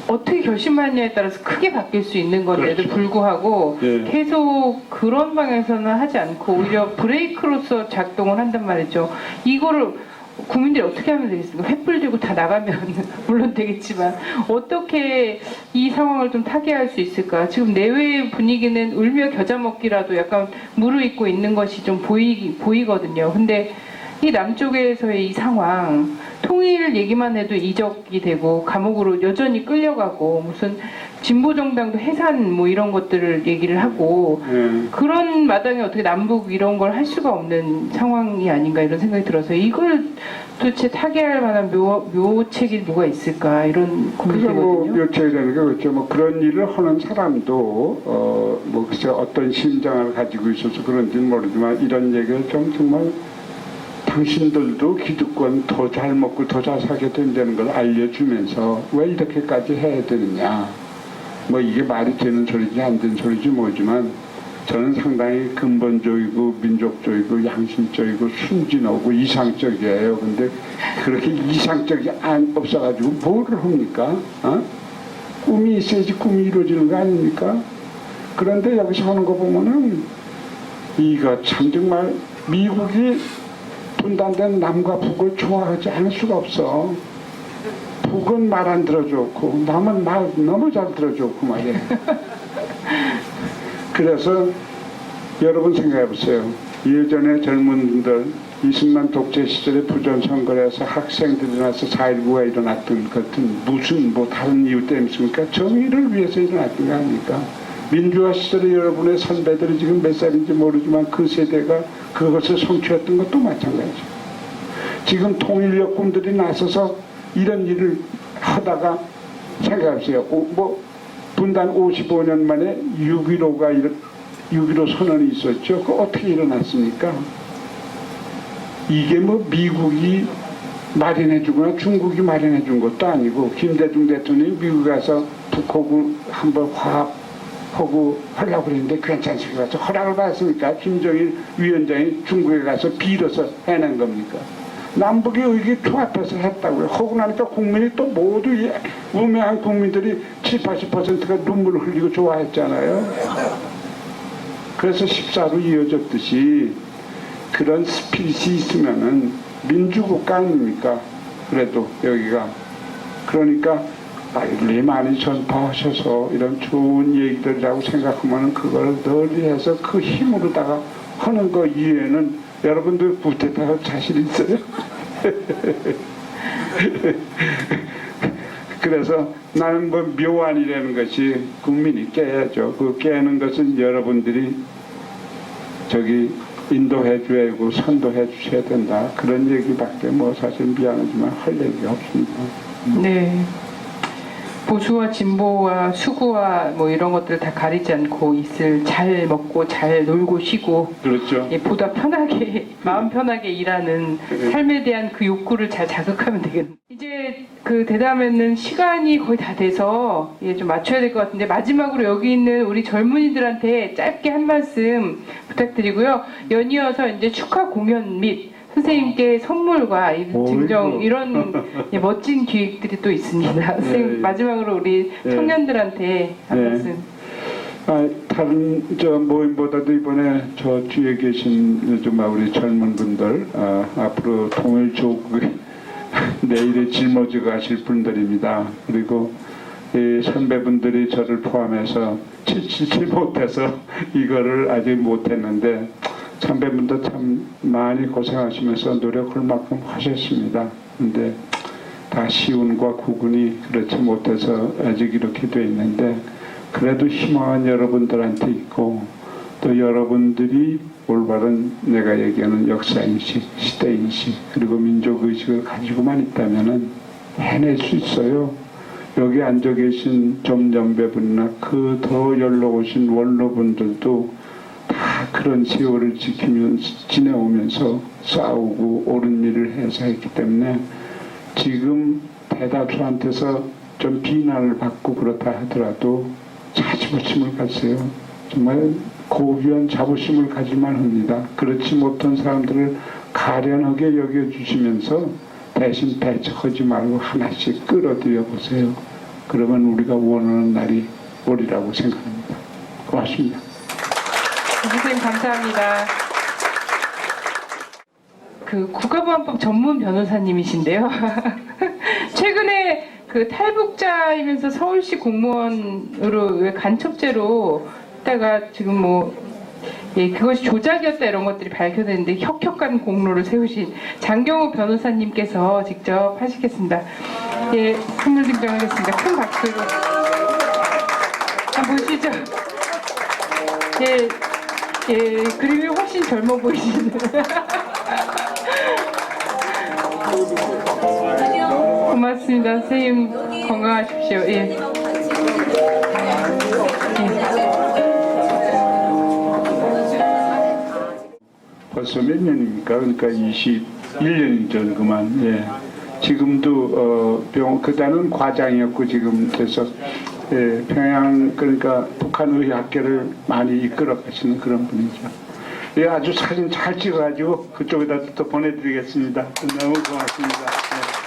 어떻게 결심하느냐에 따라서 크게 바뀔 수 있는 건데도 그렇죠. 불구하고 예. 계속 그런 방향에서는 하지 않고 오히려 브레이크로서 작동을 한단 말이죠. 이거를 국민들이 어떻게 하면 되겠습니까? 횃불 들고 다 나가면 물론 되겠지만 어떻게 이 상황을 좀 타개할 수 있을까? 지금 내외 분위기는 울며 겨자 먹기라도 약간 무르익고 있는 것이 좀 보이거든요. 근데 이 남쪽에서의 이 상황, 통일 얘기만 해도 이적이 되고 감옥으로 여전히 끌려가고 무슨 진보 정당도 해산 뭐 이런 것들을 얘기를 하고 그런 마당에 어떻게 남북 이런 걸 할 수가 없는 상황이 아닌가 이런 생각이 들어서 이걸 도대체 타개할 만한 묘책이 뭐가 있을까 이런 고민이 그게 뭐 되거든요. 묘책이라는 게 그렇죠. 뭐 그런 일을 하는 사람도 뭐 글쎄 어떤 심정을 가지고 있어서 그런지는 모르지만 이런 얘기를 좀 정말 당신들도 기득권 더 잘 먹고 더 잘 살게 된다는 걸 알려주면서 왜 이렇게까지 해야 되느냐. 뭐 이게 말이 되는 소리지 안 되는 소리지 뭐지만 저는 상당히 근본적이고 민족적이고 양심적이고 순진하고 이상적이에요. 근데 그렇게 이상적이 없어가지고 뭐를 합니까? 꿈이 있어야지 꿈이 이루어지는 거 아닙니까? 그런데 여기서 하는 거 보면은 이거 참 정말 미국이 분단된 남과 북을 좋아하지 않을 수가 없어. 북은 말 안 들어줬고 남은 말 너무 잘 들어줬고 말이야. 그래서 여러분 생각해보세요. 예전에 젊은 분들 이승만 독재 시절에 부전선거에서 학생들이 나서 4.19가 일어났던 것은 무슨 뭐 다른 이유 때문입니까? 정의를 위해서 일어났던 거 아닙니까? 민주화 시절에 여러분의 선배들이 지금 몇 살인지 모르지만 그 세대가 그것을 성취했던 것도 마찬가지죠. 지금 통일력군들이 나서서 이런 일을 하다가 생각해보세요. 뭐 분단 55년 만에 6.15 선언이 있었죠. 그 어떻게 일어났습니까? 이게 뭐 미국이 마련해주거나 중국이 마련해준 것도 아니고 김대중 대통령이 미국 가서 북하고 한번 화합하고 하려고 그랬는데 괜찮습니까? 허락을 받았습니까? 김정일 위원장이 중국에 가서 빌어서 해낸 겁니까? 남북의 의기 조합해서 했다고요. 하고 나니까 국민이 또 모두 우매한 국민들이 70~80%가 눈물을 흘리고 좋아했잖아요. 그래서 14로 이어졌듯이 그런 스피릿이 있으면은 민주국가 아닙니까? 그래도 여기가. 그러니까 빨리 많이 전파하셔서 이런 좋은 얘기들이라고 생각하면은 그걸 널리 해서 그 힘으로다가 하는 거 이외에는 여러분들 구태타할 자신 있어요? 그래서 나는 뭐 묘안이라는 것이 국민이 깨야죠. 그 깨는 것은 여러분들이 저기 인도해 줘야 하고 선도해 주셔야 된다. 그런 얘기밖에 뭐 사실 미안하지만 할 얘기가 없습니다. 네. 보수와 진보와 수구와 뭐 이런 것들 다 가리지 않고 있을 잘 먹고 잘 놀고 쉬고 그렇죠. 보다 편하게 마음 편하게 일하는 삶에 대한 그 욕구를 잘 자극하면 되겠네요. 이제 그 대담에는 시간이 거의 다 돼서 좀 맞춰야 될 것 같은데 마지막으로 여기 있는 우리 젊은이들한테 짧게 한 말씀 부탁드리고요. 연이어서 이제 축하 공연 및 선생님께 선물과 증정 이런 멋진 기획들이 또 있습니다. 선생님 마지막으로 우리 청년들한테 한 말씀. 다른 저 모임보다도 이번에 저 뒤에 계신 정말 우리 젊은 분들 앞으로 통일조국의 내일의 짊어지고 가실 분들입니다. 그리고 이 선배분들이 저를 포함해서 치치 못해서 이거를 아직 못했는데 선배분도 참 많이 고생하시면서 노력할 만큼 하셨습니다. 근데 다 시운과 구군이 그렇지 못해서 아직 이렇게 돼 있는데 그래도 희망은 여러분들한테 있고 또 여러분들이 올바른 내가 얘기하는 역사인식, 시대인식, 그리고 민족의식을 가지고만 있다면은 해낼 수 있어요. 여기 앉아 계신 좀연배분이나 그 더 연로오신 원로분들도 다 그런 세월을 지내오면서 싸우고 옳은 일을 해서 했기 때문에 지금 대다수한테서 좀 비난을 받고 그렇다 하더라도 자부심을 가지세요. 정말 고귀한 자부심을 가지만 합니다. 그렇지 못한 사람들을 가련하게 여겨주시면서 대신 배척하지 말고 하나씩 끌어들여 보세요. 그러면 우리가 원하는 날이 오리라고 생각합니다. 고맙습니다. 선생님 감사합니다. 그 국가보안법 전문 변호사님이신데요. 최근에 그 탈북자이면서 서울시 공무원으로 왜 간첩죄로 했다가 지금 뭐 예, 그것이 조작이었다 이런 것들이 밝혀졌는데 혁혁한 공로를 세우신 장경호 변호사님께서 직접 하시겠습니다. 예, 선물 증정하겠습니다. 큰 박수로. 한번 보시죠. 예, 예, 그림이 훨씬 젊어 보이시는. 고맙습니다. 선생님 건강하십시오. 예. 벌써 몇 년입니까? 그러니까 21년이죠, 그만. 예. 지금도 그다는 과장이었고 지금 돼서 예, 평양 그러니까 북한 의학계를 많이 이끌어 가시는 그런 분이죠. 예, 아주 사진 잘 찍어가지고 그쪽에다 또 보내드리겠습니다. 너무 고맙습니다. 예.